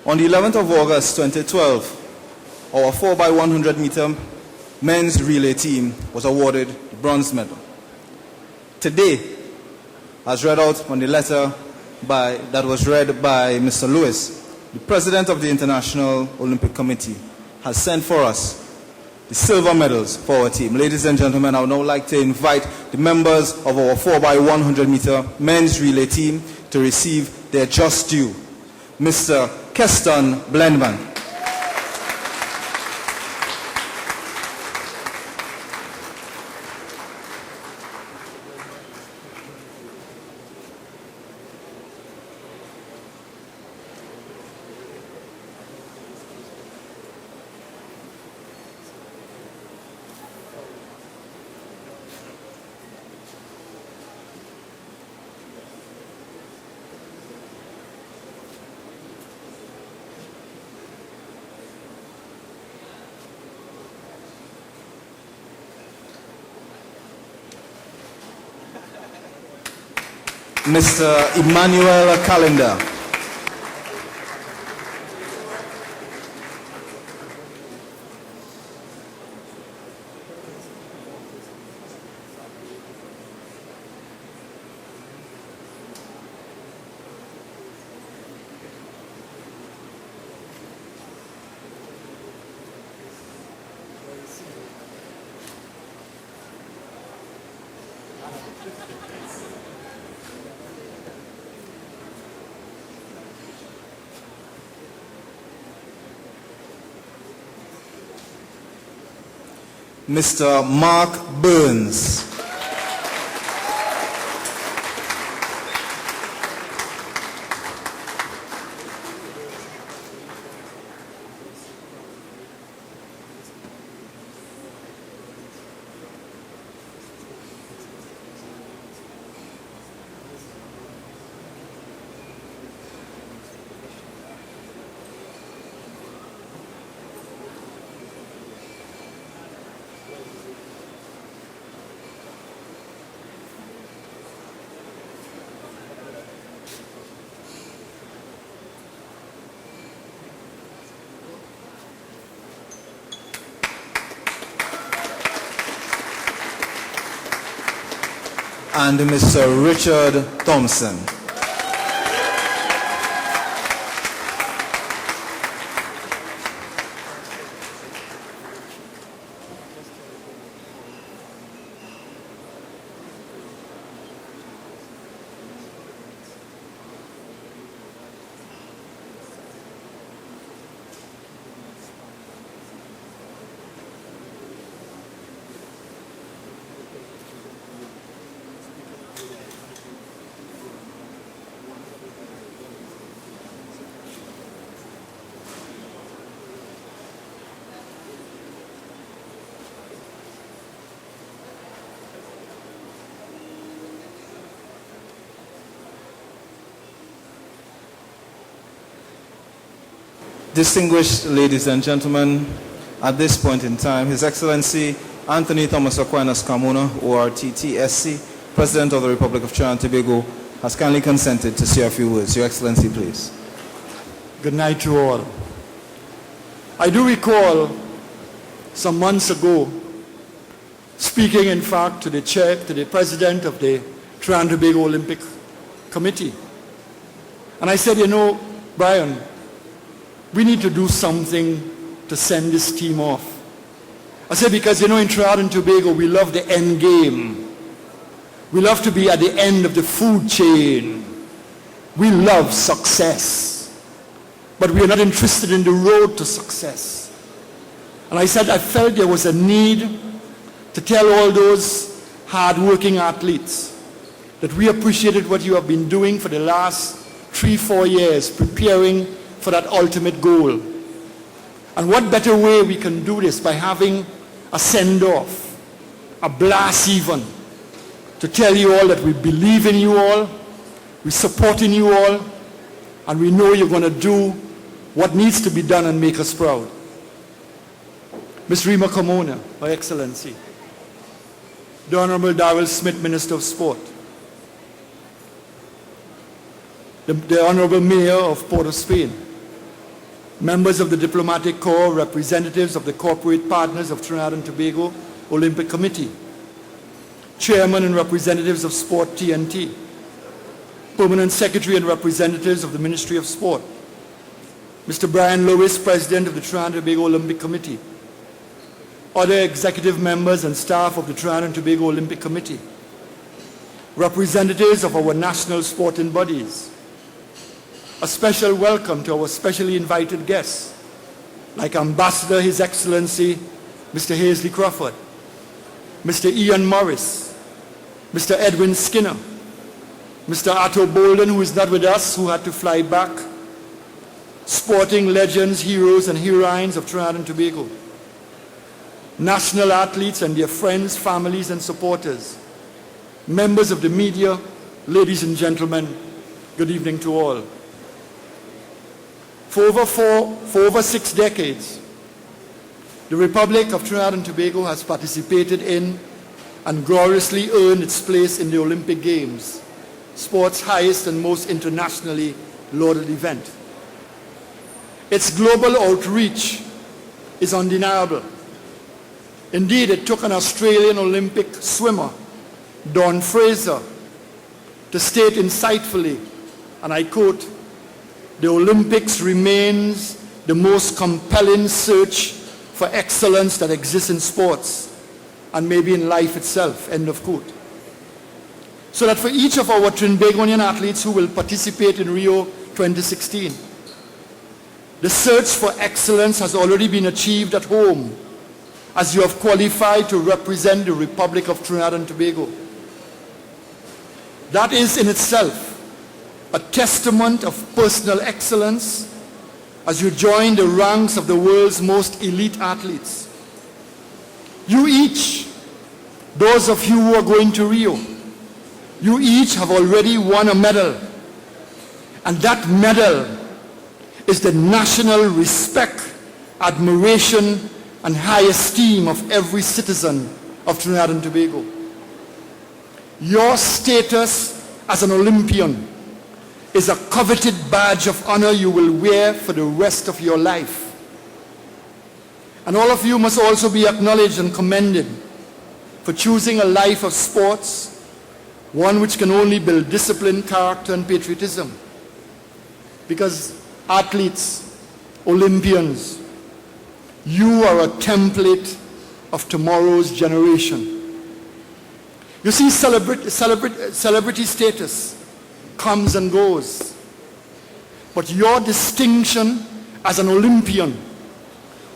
On the 11th of August 2012, our 4x100 meter men's relay team was awarded the bronze medal. Today, as read out on the letter that was read by Mr. Lewis, the President of the International Olympic Committee has sent for us the silver medals for our team. Ladies and gentlemen, I would now like to invite the members of our 4x100 meter men's relay team to receive their just due. Mr. Keston Blendman. Mr. Emmanuel Calendar. Mr. Mark Burns. And Mr. Richard Thompson. Distinguished ladies and gentlemen, at this point in time, His Excellency Anthony Thomas Aquinas Carmona, ORTTSC, President of the Republic of Trinidad and Tobago, has kindly consented to say a few words. Your Excellency, please. Good night to all. I do recall some months ago speaking, in fact, to the President of the Trinidad and Tobago Olympic Committee. And I said, you know, Brian, we need to do something to send this team off. I said, because, you know, in Trinidad and Tobago, we love the end game. We love to be at the end of the food chain. We love success. But we are not interested in the road to success. And I said, I felt there was a need to tell all those hard-working athletes that we appreciated what you have been doing for the last 3-4 years, preparing for that ultimate goal. And what better way we can do this by having a send-off, a blast even, to tell you all that we believe in you all, we support in you all, and we know you're going to do what needs to be done and make us proud. Ms. Rima Carmona, Her Excellency, the Honorable Darrell Smith, Minister of Sport, the Honorable Mayor of Port of Spain, members of the Diplomatic Corps, representatives of the corporate partners of Trinidad and Tobago Olympic Committee, chairman and representatives of Sport TNT, permanent secretary and representatives of the Ministry of Sport, Mr. Brian Lewis, president of the Trinidad and Tobago Olympic Committee, other executive members and staff of the Trinidad and Tobago Olympic Committee, representatives of our national sporting bodies. A special welcome to our specially invited guests, like Ambassador His Excellency Mr. Hazley Crawford, Mr. Ian Morris, Mr. Edwin Skinner, Mr. Atto Bolden, who is not with us, who had to fly back, sporting legends, heroes and heroines of Trinidad and Tobago, national athletes and their friends, families and supporters, members of the media, ladies and gentlemen, good evening to all. For over 6 decades, the Republic of Trinidad and Tobago has participated in and gloriously earned its place in the Olympic Games, sport's highest and most internationally lauded event. Its global outreach is undeniable. Indeed, it took an Australian Olympic swimmer, Dawn Fraser, to state insightfully, and I quote, "The Olympics remains the most compelling search for excellence that exists in sports and maybe in life itself," end of quote. So that for each of our Trinbagonian athletes who will participate in Rio 2016, the search for excellence has already been achieved at home, as you have qualified to represent the Republic of Trinidad and Tobago. That is in itself a testament of personal excellence as you join the ranks of the world's most elite athletes. You each, those of you who are going to Rio, you each have already won a medal. And that medal is the national respect, admiration, and high esteem of every citizen of Trinidad and Tobago. Your status as an Olympian is a coveted badge of honor you will wear for the rest of your life. And all of you must also be acknowledged and commended for choosing a life of sports, one which can only build discipline, character, and patriotism. Because athletes, Olympians, you are a template of tomorrow's generation. You see, celebrity status comes and goes. But your distinction as an Olympian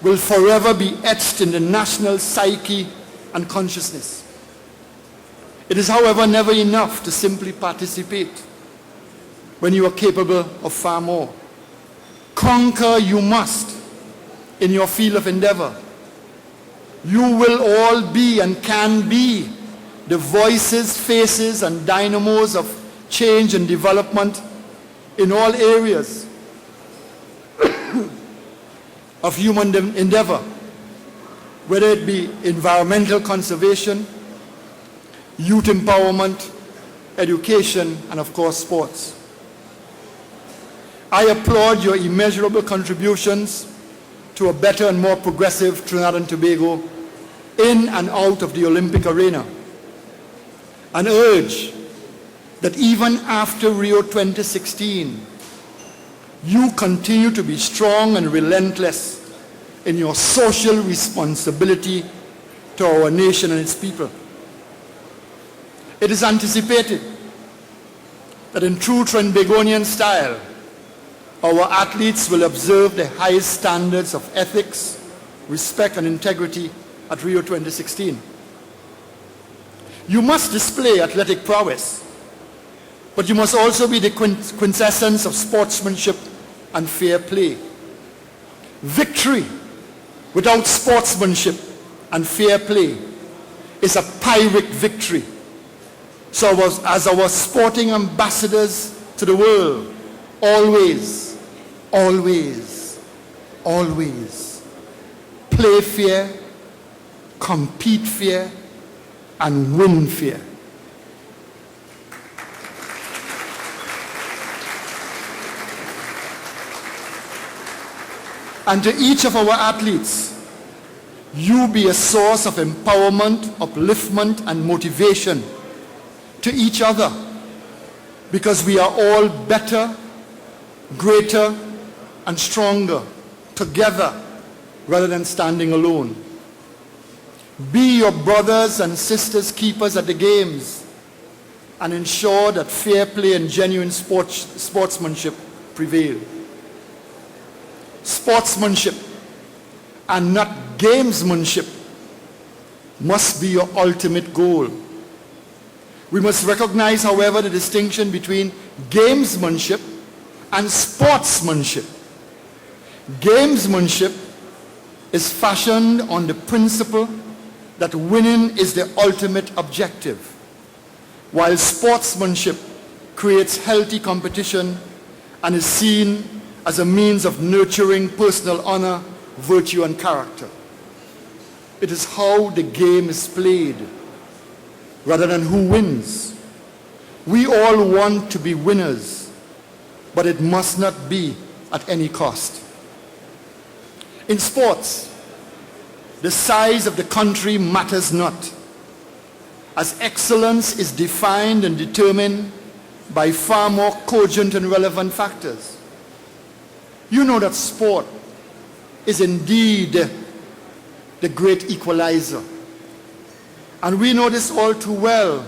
will forever be etched in the national psyche and consciousness. It is, however, never enough to simply participate when you are capable of far more. Conquer you must in your field of endeavor. You will all be and can be the voices, faces, and dynamos of change and development in all areas of human endeavor, whether it be environmental conservation, youth empowerment, education, and of course sports. I applaud your immeasurable contributions to a better and more progressive Trinidad and Tobago in and out of the Olympic arena, and urge that even after Rio 2016, you continue to be strong and relentless in your social responsibility to our nation and its people. It is anticipated that in true Trinbagonian style, our athletes will observe the highest standards of ethics, respect, and integrity at Rio 2016. You must display athletic prowess, but you must also be the quintessence of sportsmanship and fair play. Victory without sportsmanship and fair play is a Pyrrhic victory. So as our sporting ambassadors to the world, always, always, always play fair, compete fair, and win fair. And to each of our athletes, you be a source of empowerment, upliftment, and motivation to each other, because we are all better, greater, and stronger together rather than standing alone. Be your brothers and sisters keepers at the games and ensure that fair play and genuine sportsmanship prevail. Sportsmanship and not gamesmanship must be your ultimate goal. We must recognize, however, the distinction between gamesmanship and sportsmanship. Gamesmanship is fashioned on the principle that winning is the ultimate objective, while sportsmanship creates healthy competition and is seen as a means of nurturing personal honor, virtue, and character. It is how the game is played rather than who wins. We all want to be winners, but it must not be at any cost. In sports, the size of the country matters not, as excellence is defined and determined by far more cogent and relevant factors. You know that sport is indeed the great equalizer. And we know this all too well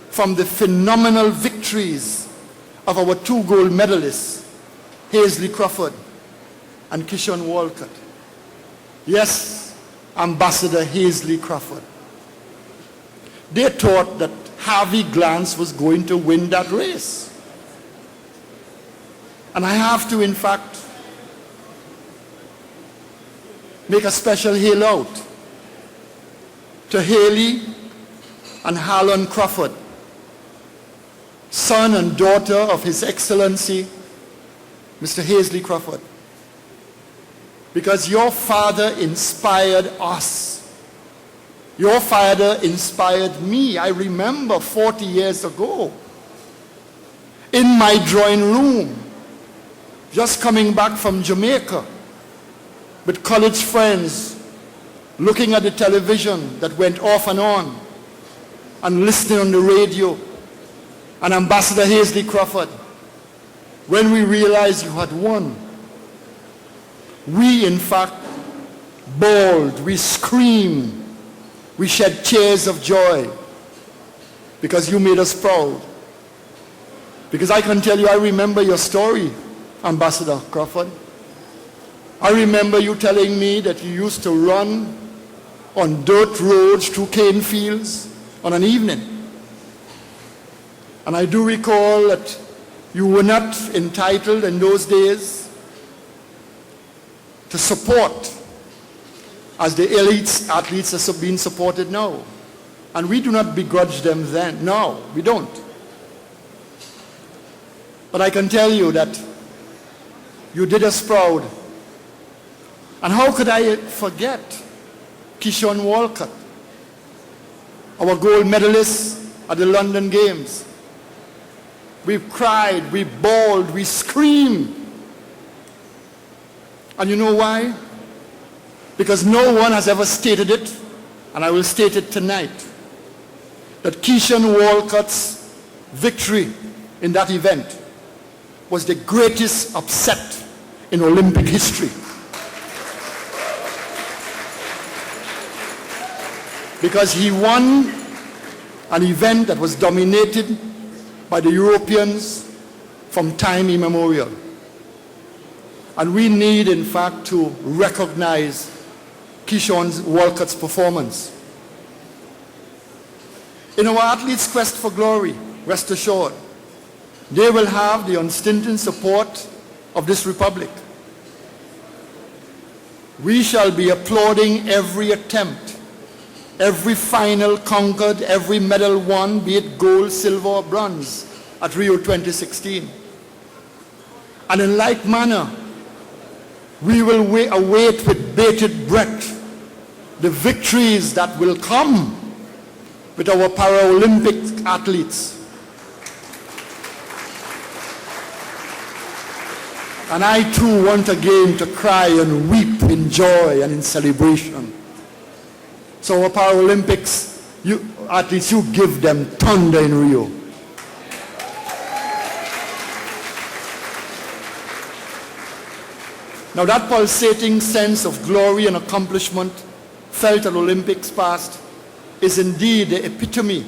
from the phenomenal victories of our two gold medalists, Hasely Crawford and Keishon Walcott. Yes, Ambassador Hasely Crawford. They thought that Harvey Glance was going to win that race. And I have to, in fact, make a special hail out to Haley and Harlan Crawford, son and daughter of His Excellency, Mr. Hasely Crawford. Because your father inspired us. Your father inspired me. I remember 40 years ago, in my drawing room, just coming back from Jamaica, with college friends, looking at the television that went off and on, and listening on the radio, and Ambassador Hasely Crawford, when we realized you had won, we in fact bawled, we screamed, we shed tears of joy, because you made us proud. Because I can tell you, I remember your story, Ambassador Crawford. I remember you telling me that you used to run on dirt roads through cane fields on an evening. And I do recall that you were not entitled in those days to support as the elite athletes are being supported now. And we do not begrudge them then. No, we don't. But I can tell you that you did us proud. And how could I forget Keishon Walcott, our gold medalist at the London Games? We cried, we bawled, we screamed. And you know why? Because no one has ever stated it, and I will state it tonight, that Keishon Walcott's victory in that event was the greatest upset in Olympic history. Because he won an event that was dominated by the Europeans from time immemorial. And we need, in fact, to recognize Keishon Walcott's performance. In our athletes' quest for glory, rest assured, they will have the unstinted support of this republic. We shall be applauding every attempt, every final conquered, every medal won, be it gold, silver, or bronze, at Rio 2016. And in like manner, we will await with bated breath the victories that will come with our Paralympic athletes. And I too want again to cry and weep in joy and in celebration. So our Paralympics, at least you give them thunder in Rio. Now that pulsating sense of glory and accomplishment felt at Olympics past is indeed the epitome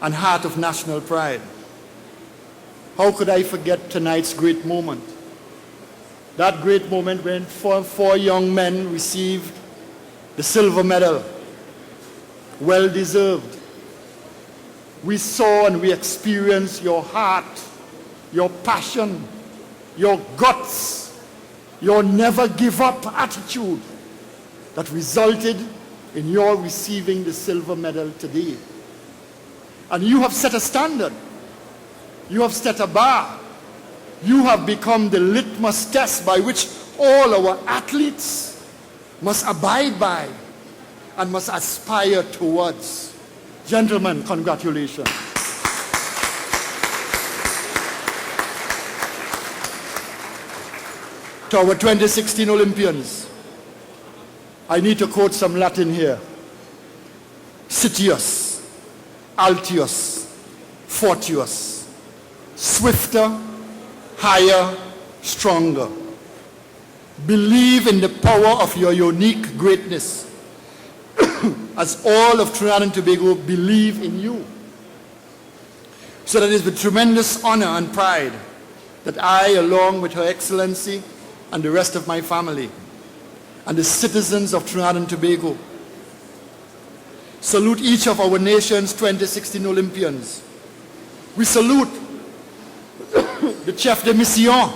and heart of national pride. How could I forget tonight's great moment? That great moment when four young men received the silver medal. Well deserved. We saw and we experienced your heart, your passion, your guts, your never give up attitude that resulted in your receiving the silver medal today. And you have set a standard. You have set a bar. You have become the litmus test by which all our athletes must abide by and must aspire towards. Gentlemen, congratulations. To our 2016 Olympians, I need to quote some Latin here. Citius, Altius, Fortius, swifter, higher, stronger. Believe in the power of your unique greatness as all of Trinidad and Tobago believe in you. So that it is with tremendous honor and pride that I, along with Her Excellency and the rest of my family and the citizens of Trinidad and Tobago, salute each of our nation's 2016 Olympians. We salute the chef de mission,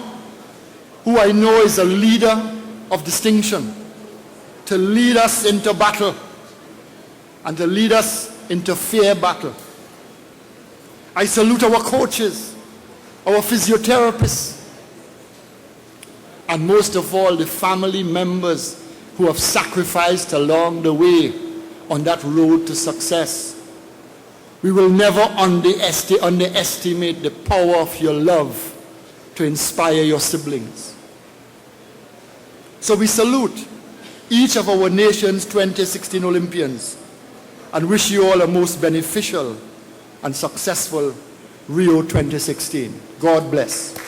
who I know is a leader of distinction, to lead us into battle and to lead us into fair battle. I salute our coaches, our physiotherapists, and most of all, the family members who have sacrificed along the way on that road to success. We will never underestimate the power of your love to inspire your siblings. So we salute each of our nation's 2016 Olympians and wish you all a most beneficial and successful Rio 2016. God bless.